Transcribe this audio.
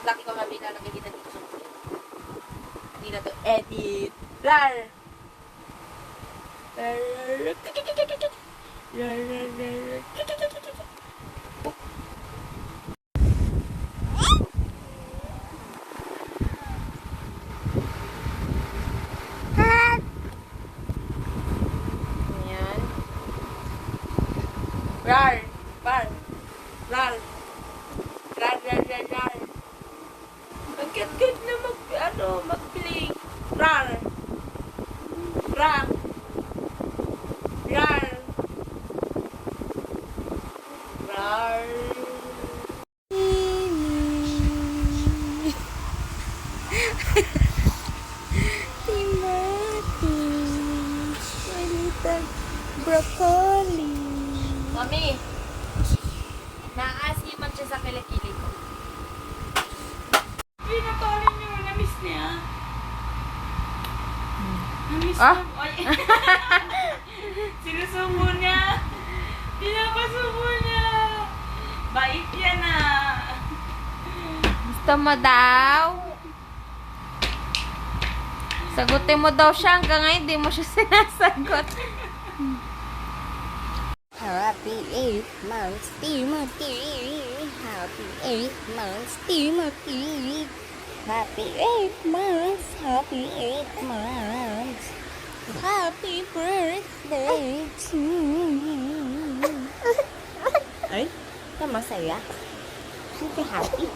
paglaki ko kami lalagay kita dito sa mga. Hindi na to edit. Rar! Ayan. Rar! Rar! Rar! Rar, rar, rar, rar. Ang cute-cute na mag-play. Rar. Rar. Rar. Rar. Timothy. Malita broccoli. Mami, naasiman siya sa kilikili ko. Pinatolin niyo, na-miss niya. Na-miss Ah? niya. Ay. Sinusubo niya. Pinapasubo niya. Bait yan ah. Gusto mo daw? Sagutin mo daw siya hanggang ngayon, hindi mo siya sinasagot. Happy 8 months, Timothy. Happy 8 months, Timothy. Happy 8 months. Happy 8 months. Happy birthday to you. Ay, ka masaya? Super happy.